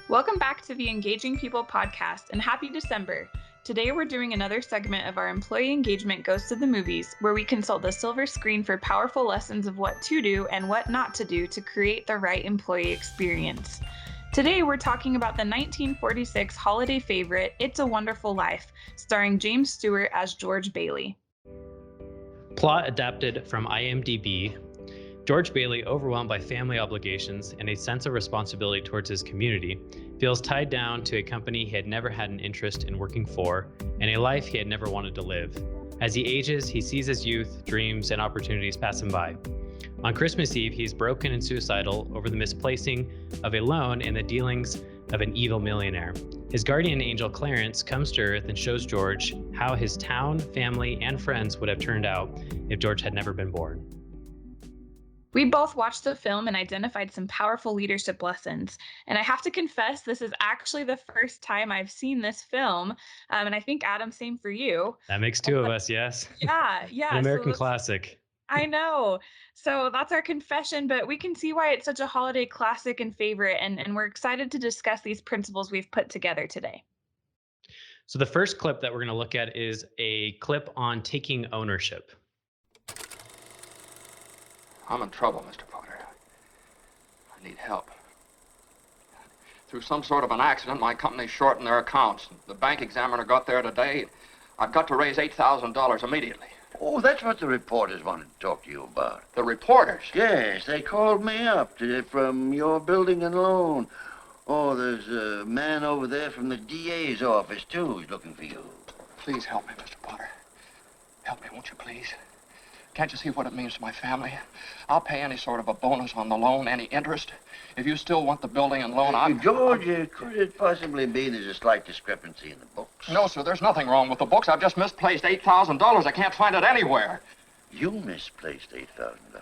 Welcome back to the Engaging People podcast and happy December. Today we're doing another segment of our Employee Engagement Goes to the Movies, where we consult the silver screen for powerful lessons of what to do and what not to do to create the right employee experience. Today we're talking about the 1946 holiday favorite, It's a Wonderful Life, starring James Stewart as George Bailey. Plot adapted from IMDb. George Bailey, overwhelmed by family obligations and a sense of responsibility towards his community, feels tied down to a company he had never had an interest in working for and a life he had never wanted to live. As he ages, he sees his youth, dreams, and opportunities pass him by. On Christmas Eve, he's broken and suicidal over the misplacing of a loan and the dealings of an evil millionaire. His guardian angel, Clarence, comes to Earth and shows George how his town, family, and friends would have turned out if George had never been born. We both watched the film and identified some powerful leadership lessons. And I have to confess, this is actually the first time I've seen this film. And I think, Adam, same for you. That makes two of us, yes. Yeah. An American classic. I know. So that's our confession, but we can see why it's such a holiday classic and favorite. And we're excited to discuss these principles we've put together today. So the first clip that we're going to look at is a clip on taking ownership. I'm in trouble, Mr. Potter. I need help. Through some sort of an accident, my company's short in their accounts. The bank examiner got there today. I've got to raise $8,000 immediately. Oh, that's what the reporters wanted to talk to you about. The reporters? Yes, they called me up from your building and loan. Oh, there's a man over there from the DA's office, too, who's looking for you. Please help me, Mr. Potter. Help me, won't you, please? Can't you see what it means to my family? I'll pay any sort of a bonus on the loan, any interest. If you still want the building and loan, George, could it possibly be there's a slight discrepancy in the books? No, sir, there's nothing wrong with the books. I've just misplaced $8,000. I can't find it anywhere. You misplaced $8,000.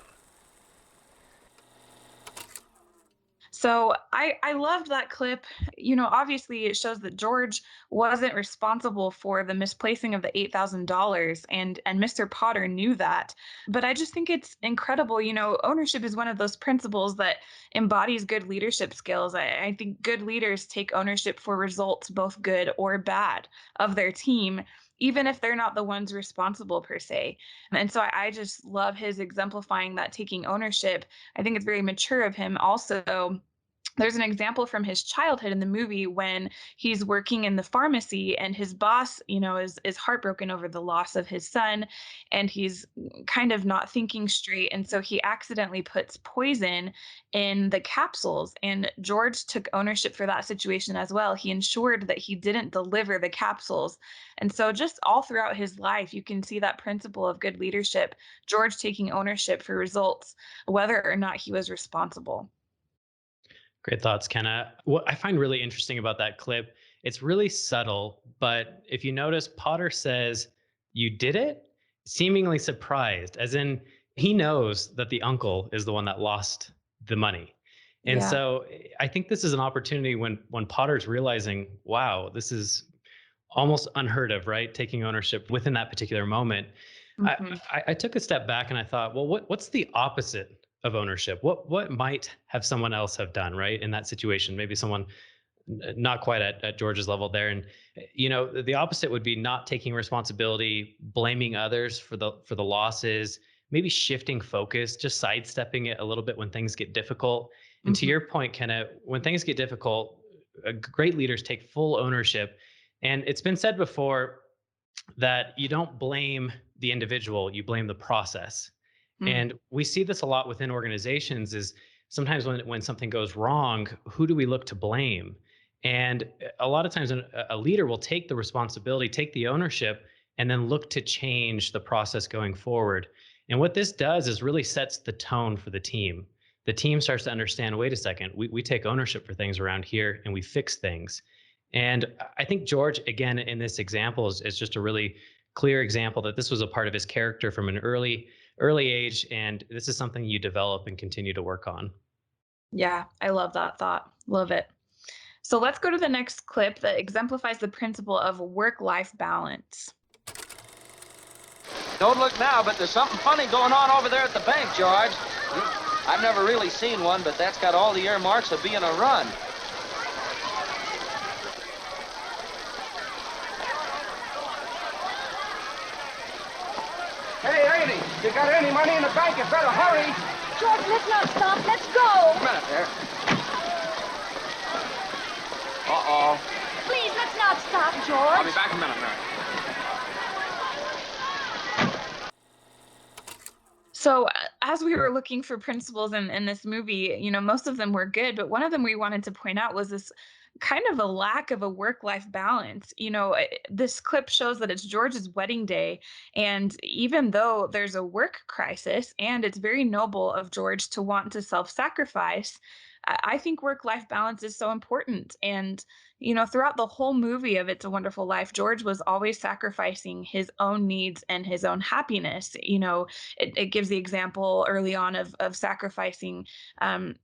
So I loved that clip. You know, obviously it shows that George wasn't responsible for the misplacing of the $8,000 and Mr. Potter knew that. But I just think it's incredible. You know, ownership is one of those principles that embodies good leadership skills. I think good leaders take ownership for results, both good or bad, of their team, even if they're not the ones responsible per se. And so I just love his exemplifying that taking ownership. I think it's very mature of him. Also, there's an example from his childhood in the movie when he's working in the pharmacy and his boss, you know, is heartbroken over the loss of his son and he's kind of not thinking straight. And so he accidentally puts poison in the capsules, and George took ownership for that situation as well. He ensured that he didn't deliver the capsules. And so just all throughout his life, you can see that principle of good leadership, George taking ownership for results, whether or not he was responsible. Great thoughts, Kenna. What I find really interesting about that clip, it's really subtle, but if you notice, Potter says, "You did it?" seemingly surprised, as in he knows that the uncle is the one that lost the money. And so I think this is an opportunity when Potter's realizing, wow, this is almost unheard of, right? Taking ownership within that particular moment. Mm-hmm. I took a step back and I thought, well, what's the opposite of ownership? What might have someone else have done, right, in that situation? Maybe someone not quite at George's level there. And, you know, the opposite would be not taking responsibility, blaming others for the losses, maybe shifting focus, just sidestepping it a little bit when things get difficult. And to your point, Kenna, when things get difficult, great leaders take full ownership. And it's been said before that you don't blame the individual, you blame the process. And we see this a lot within organizations is sometimes when something goes wrong, who do we look to blame? And a lot of times a leader will take the responsibility, take the ownership, and then look to change the process going forward. And what this does is really sets the tone for the team. The team starts to understand, wait a second, we take ownership for things around here and we fix things. And I think George, again, in this example is just a really clear example that this was a part of his character from an early age, and this is something you develop and continue to work on. Yeah, I love that thought. Love it. So let's go to the next clip that exemplifies the principle of work-life balance. Don't look now, but there's something funny going on over there at the bank, George. I've never really seen one, but that's got all the earmarks of being a run. You got any money in the bank, you better hurry. George, let's not stop. Let's go. A minute there. Uh-oh. Please, let's not stop, I'll be George. back in a minute, Mary. So, as we were looking for principles in this movie, most of them were good, but one of them we wanted to point out was this kind of a lack of a work-life balance. This clip shows that it's George's wedding day, and even though there's a work crisis, and it's very noble of George to want to self-sacrifice, I think work-life balance is so important. And throughout the whole movie of It's a Wonderful Life, George was always sacrificing his own needs and his own happiness. It gives the example early on of sacrificing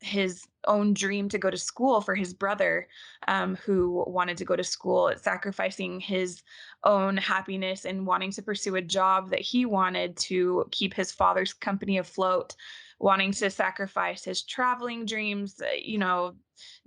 his own dream to go to school for his brother, who wanted to go to school. It's sacrificing his own happiness and wanting to pursue a job that he wanted to keep his father's company afloat, wanting to sacrifice his traveling dreams,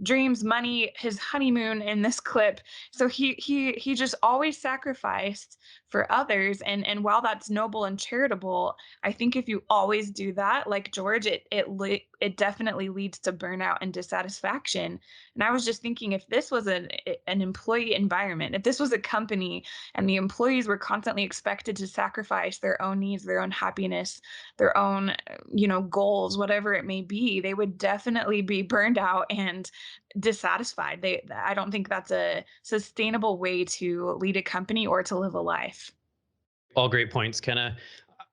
dreams, money, his honeymoon in this clip. So he just always sacrificed for others. And while that's noble and charitable, I think if you always do that, like George, it definitely leads to burnout and dissatisfaction. And I was just thinking, if this was an employee environment, if this was a company and the employees were constantly expected to sacrifice their own needs, their own happiness, their own, goals, whatever it may be, they would definitely be burned out and dissatisfied. I don't think that's a sustainable way to lead a company or to live a life. All great points, Kenna.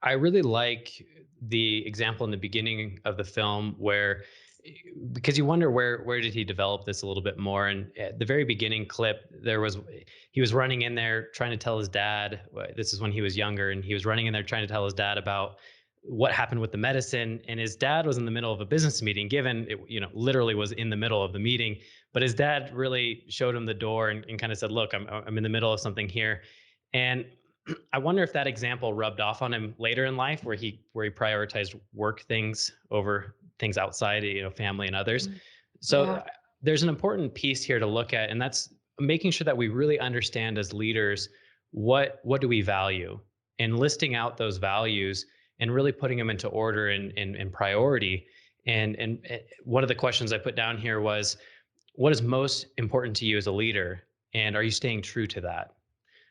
I really like the example in the beginning of the film where, because you wonder where did he develop this a little bit more. And at the very beginning clip, he was running in there trying to tell his dad. This is when he was younger, and he was running in there trying to tell his dad about what happened with the medicine. And his dad was in the middle of a business meeting, given it, literally was in the middle of the meeting. But his dad really showed him the door and kind of said, "Look, I'm in the middle of something here." And I wonder if that example rubbed off on him later in life, where he prioritized work things over things outside, family and others. So Yeah. there's an important piece here to look at, and that's making sure that we really understand as leaders what do we value, and listing out those values and really putting them into order and priority. And one of the questions I put down here was, what is most important to you as a leader, and are you staying true to that?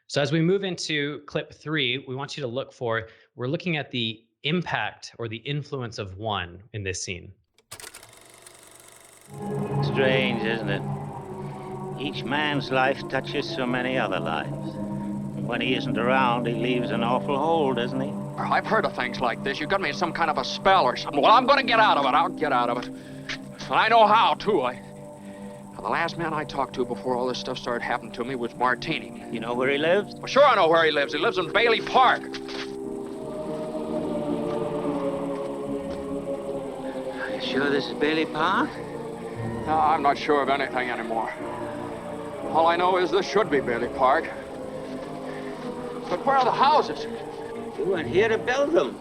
So as we move into clip 3, we're looking at the impact or the influence of one in this scene. Strange, isn't it? Each man's life touches so many other lives. And when he isn't around, he leaves an awful hole, doesn't he? I've heard of things like this. You got me in some kind of a spell or something. Well, I'm going to get out of it. I'll get out of it. And I know how, too. Now, the last man I talked to before all this stuff started happening to me was Martini. You know where he lives? Well, sure I know where he lives. He lives in Bailey Park. Are you sure this is Bailey Park? No, I'm not sure of anything anymore. All I know is this should be Bailey Park. But where are the houses? You weren't here to build them.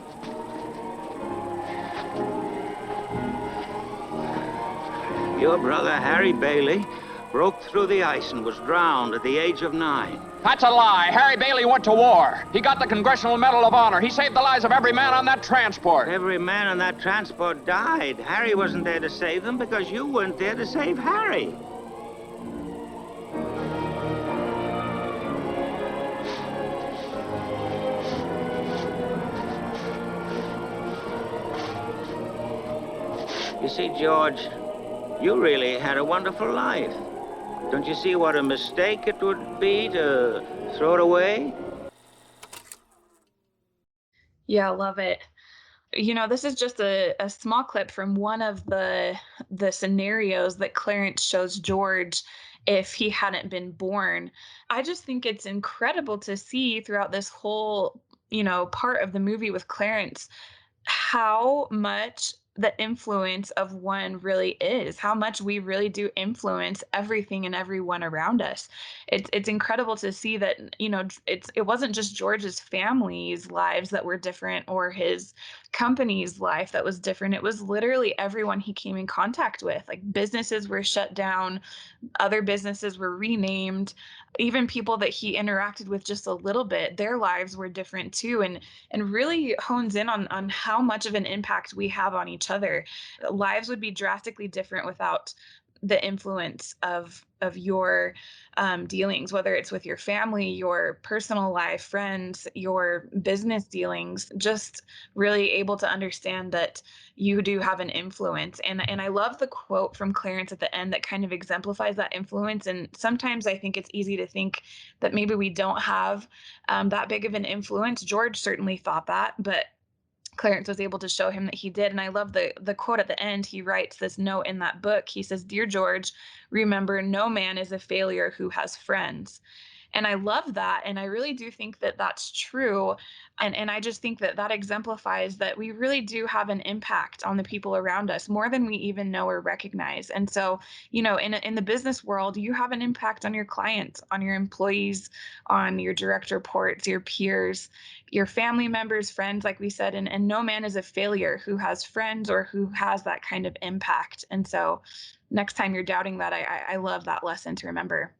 Your brother, Harry Bailey, broke through the ice and was drowned at the age of 9. That's a lie. Harry Bailey went to war. He got the Congressional Medal of Honor. He saved the lives of every man on that transport. Every man on that transport died. Harry wasn't there to save them because you weren't there to save Harry. You see, George, you really had a wonderful life. Don't you see what a mistake it would be to throw it away? Yeah, love it. This is just a small clip from one of the scenarios that Clarence shows George if he hadn't been born. I just think it's incredible to see throughout this whole, part of the movie with Clarence how much the influence of one really is, how much we really do influence everything and everyone around us. It's incredible to see that, it wasn't just George's family's lives that were different or his company's life that was different. It was literally everyone he came in contact with. Like businesses were shut down, other businesses were renamed, even people that he interacted with just a little bit, their lives were different too, and really hones in on how much of an impact we have on each other. Lives would be drastically different without the influence of your dealings, whether it's with your family, your personal life, friends, your business dealings. Just really able to understand that you do have an influence. And I love the quote from Clarence at the end that kind of exemplifies that influence. And sometimes I think it's easy to think that maybe we don't have that big of an influence. George certainly thought that, but Clarence was able to show him that he did. And I love the quote at the end. He writes this note in that book. He says, "Dear George, remember, no man is a failure who has friends." And I love that. And I really do think that that's true. And I just think that that exemplifies that we really do have an impact on the people around us more than we even know or recognize. And so, in the business world, you have an impact on your clients, on your employees, on your direct reports, your peers, your family members, friends, like we said. And no man is a failure who has friends or who has that kind of impact. And so, next time you're doubting that, I love that lesson to remember.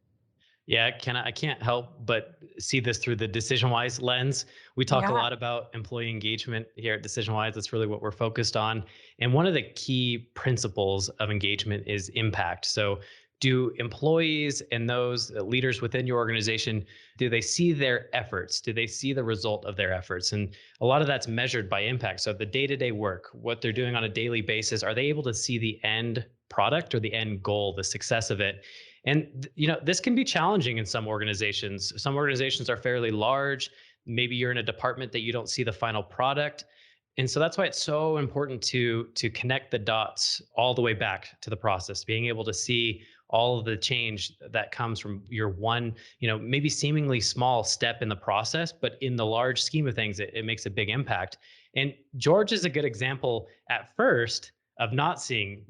Yeah, I can't help but see this through the DecisionWise lens. We talk a Yeah. lot about employee engagement here at DecisionWise. That's really what we're focused on. And one of the key principles of engagement is impact. So, do employees and those leaders within your organization, do they see their efforts? Do they see the result of their efforts? And a lot of that's measured by impact. So the day-to-day work, what they're doing on a daily basis, are they able to see the end product or the end goal, the success of it? And this can be challenging in some organizations. Some organizations are fairly large. Maybe you're in a department that you don't see the final product. And so that's why it's so important to connect the dots all the way back to the process, being able to see all of the change that comes from your one, maybe seemingly small step in the process, but in the large scheme of things, it makes a big impact. And George is a good example at first of not seeing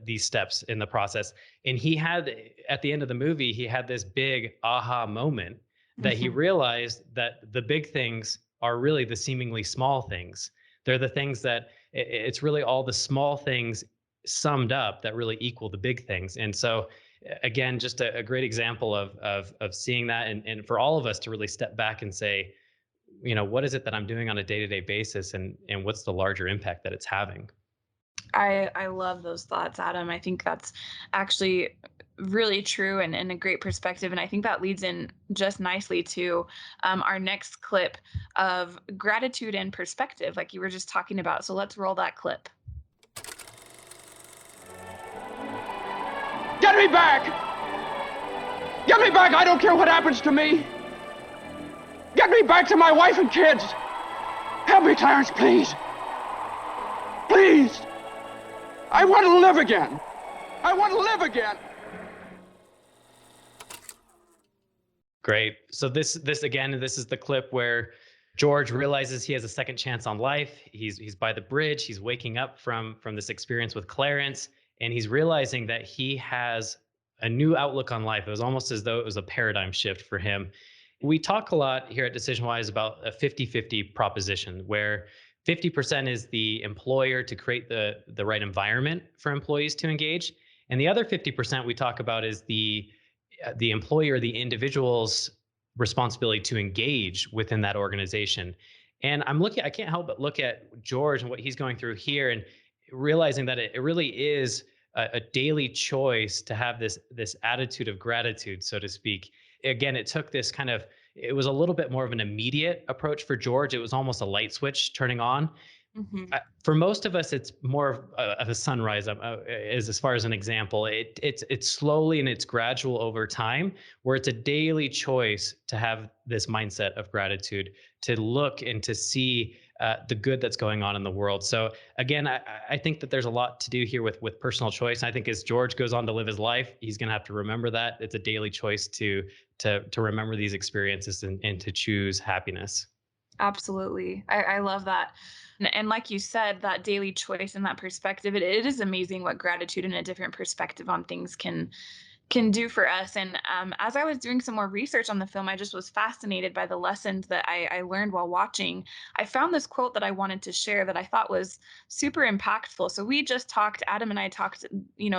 these steps in the process. And he had, at the end of the movie, he had this big aha moment that he Mhm. realized that the big things are really the seemingly small things. They're the things that it's really all the small things summed up that really equal the big things. And so again, just a great example of seeing that, and for all of us to really step back and say, what is it that I'm doing on a day-to-day basis, and what's the larger impact that it's having? I love those thoughts, Adam. I think that's actually really true and a great perspective. And I think that leads in just nicely to our next clip of gratitude and perspective, like you were just talking about. So let's roll that clip. Get me back! Get me back! I don't care what happens to me! Get me back to my wife and kids! Help me, Clarence, please! Please! I want to live again! I want to live again! Great. So this again, this is the clip where George realizes he has a second chance on life. He's by the bridge. He's waking up from this experience with Clarence, and he's realizing that he has a new outlook on life. It was almost as though it was a paradigm shift for him. We talk a lot here at DecisionWise about a 50-50 proposition where 50% is the employer to create the right environment for employees to engage, and the other 50% we talk about is the employer, the individual's responsibility to engage within that organization. And I can't help but look at George and what he's going through here and realizing that it really is a daily choice to have this attitude of gratitude, so to speak. Again, it was a little bit more of an immediate approach for George. It was almost a light switch turning on. Mhm. For most of us, it's more of a sunrise. As far as an example, it's slowly and it's gradual over time, where it's a daily choice to have this mindset of gratitude, to look and to see the good that's going on in the world. So again, I think that there's a lot to do here with personal choice. And I think as George goes on to live his life, he's going to have to remember that it's a daily choice to remember these experiences and to choose happiness. Absolutely. I love that. And like you said, that daily choice and that perspective, it is amazing what gratitude and a different perspective on things can do for us. And as I was doing some more research on the film, I just was fascinated by the lessons that I learned while watching. I found this quote that I wanted to share that I thought was super impactful. So we just talked, Adam and I talked,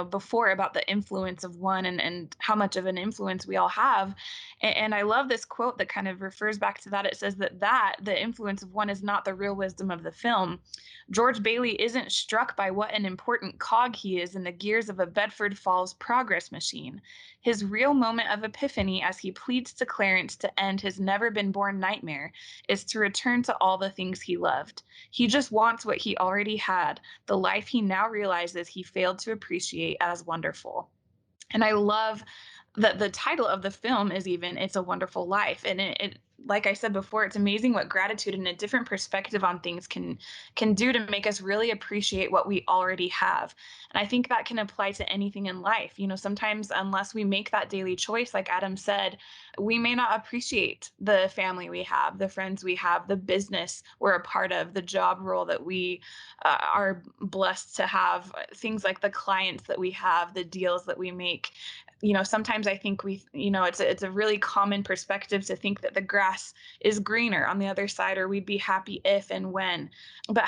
before about the influence of one and how much of an influence we all have. And I love this quote that kind of refers back to that. It says that the influence of one is not the real wisdom of the film. George Bailey isn't struck by what an important cog he is in the gears of a Bedford Falls progress machine. His real moment of epiphany as he pleads to Clarence to end his never been born nightmare is to return to all the things he loved. He just wants what he already had, the life he now realizes he failed to appreciate as wonderful. And I love that the title of the film is even It's a Wonderful Life. And it like I said before, it's amazing what gratitude and a different perspective on things can do to make us really appreciate what we already have. And I think that can apply to anything in life. Sometimes unless we make that daily choice, like Adam said, we may not appreciate the family we have, the friends we have, the business we're a part of, the job role that we are blessed to have, things like the clients that we have, the deals that we make. Sometimes I think it's a really common perspective to think that the grass is greener on the other side, or we'd be happy if and when. But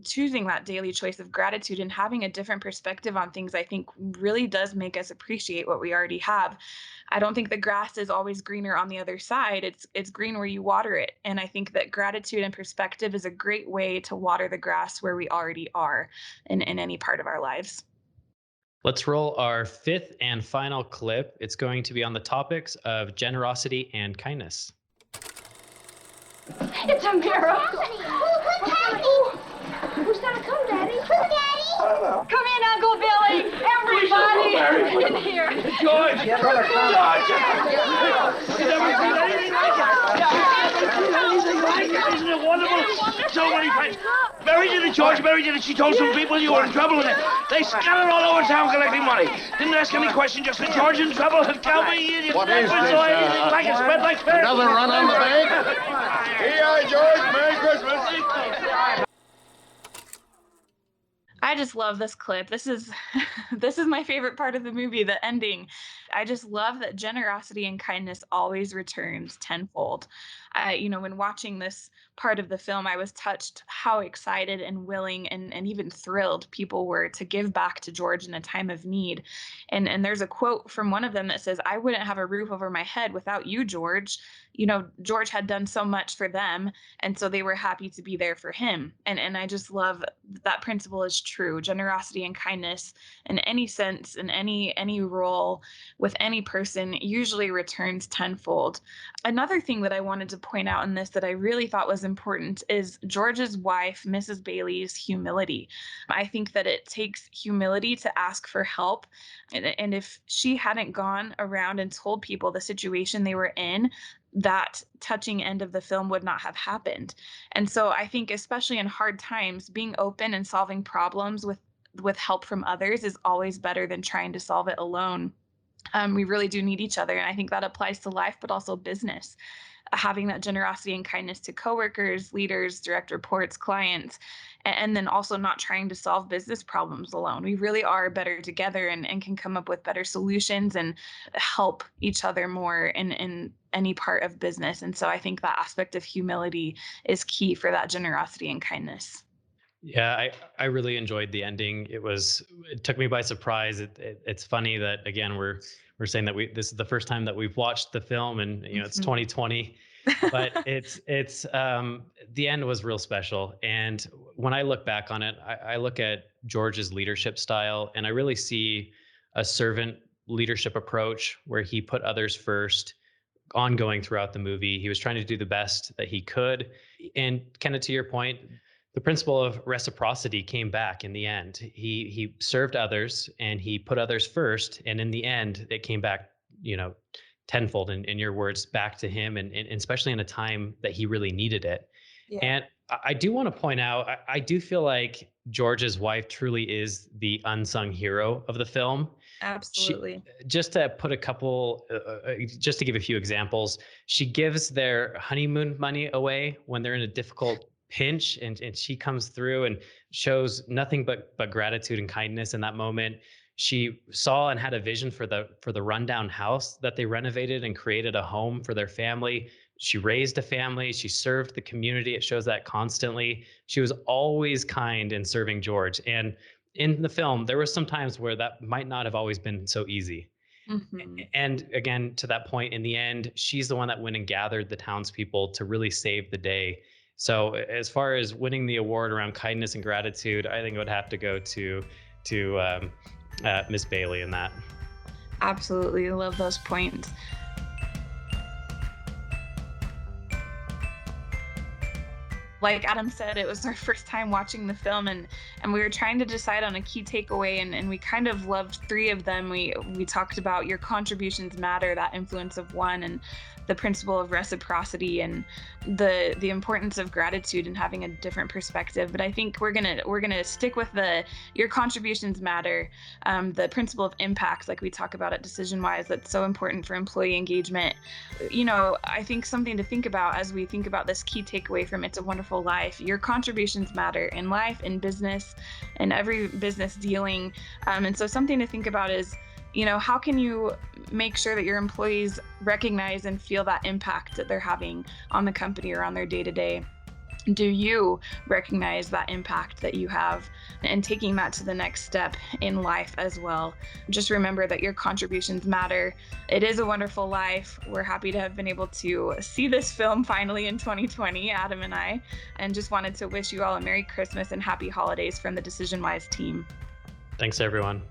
choosing that daily choice of gratitude and having a different perspective on things, I think really does make us appreciate what we already have. I don't think the grass is always greener on the other side. It's green where you water it. And I think that gratitude and perspective is a great way to water the grass where we already are in any part of our lives. Let's roll our fifth and final clip. It's going to be on the topics of generosity and kindness. It's a miracle. Who's Daddy? Who's gonna come, Daddy? Who's Daddy? Come in, Uncle Billy. Everybody in here. George! George! You never seen anything like it. Isn't it wonderful? So many friends. Mary did it, George. Mary did it. She told some people you were in trouble with it. They scattered all over town collecting money. Didn't ask any question, just said George in trouble. And count me, you What is never this, saw anything like it. Spread like fair. Another run on the bank? Here, George. Merry Christmas. I just love this clip. This is this is my favorite part of the movie, the ending. I just love that generosity and kindness always returns tenfold. When watching this part of the film, I was touched how excited and willing and even thrilled people were to give back to George in a time of need. And there's a quote from one of them that says, "I wouldn't have a roof over my head without you, George." George had done so much for them, and so they were happy to be there for him. And I just love that principle is true. Generosity and kindness in any sense, in any role, with any person, usually returns tenfold. Another thing that I wanted to point out in this that I really thought was important is George's wife, Mrs. Bailey's humility. I think that it takes humility to ask for help. And if she hadn't gone around and told people the situation they were in, that touching end of the film would not have happened. And so I think, especially in hard times, being open and solving problems with help from others is always better than trying to solve it alone. We really do need each other. And I think that applies to life, but also business. Having that generosity and kindness to coworkers, leaders, direct reports, clients, and then also not trying to solve business problems alone. We really are better together and can come up with better solutions and help each other more in any part of business. And so I think that aspect of humility is key for that generosity and kindness. Yeah, I really enjoyed the ending. It took me by surprise. It's funny that again we're saying that this is the first time that we've watched the film, and it's 2020, but it's the end was real special. And when I look back on it, I look at George's leadership style, and I really see a servant leadership approach where he put others first, ongoing throughout the movie. He was trying to do the best that he could. And kind of to your point, the principle of reciprocity came back in the end. He served others and he put others first. And in the end, it came back, tenfold in your words, back to him, and especially in a time that he really needed it. Yeah. And I do want to point out, I do feel like George's wife truly is the unsung hero of the film. Absolutely. Just to put a couple, just to give a few examples, she gives their honeymoon money away when they're in a difficult pinch, and she comes through and shows nothing but gratitude and kindness in that moment. She saw and had a vision for the rundown house that they renovated and created a home for their family. She raised a family. She served the community. It shows that constantly. She was always kind in serving George. And in the film, there were some times where that might not have always been so easy. And again, to that point, in the end, she's the one that went and gathered the townspeople to really save the day. So as far as winning the award around kindness and gratitude, I think it would have to go to Miss Bailey in that. Absolutely. Love those points. Like Adam said, it was our first time watching the film, and we were trying to decide on a key takeaway, and we kind of loved three of them. We talked about your contributions matter, that influence of one, and the principle of reciprocity, and the importance of gratitude and having a different perspective. But I think we're gonna stick with your contributions matter, the principle of impact, like we talk about at DecisionWise, that's so important for employee engagement. I think something to think about as we think about this key takeaway from It's a Wonderful Life. Your contributions matter in life, in business, in every business dealing. And so something to think about is, how can you make sure that your employees recognize and feel that impact that they're having on the company or on their day-to-day? Do you recognize that impact that you have, and taking that to the next step in life as well? Just remember that your contributions matter. It is a wonderful life. We're happy to have been able to see this film finally in 2020, Adam and I, and just wanted to wish you all a Merry Christmas and Happy Holidays from the DecisionWise team. Thanks, everyone.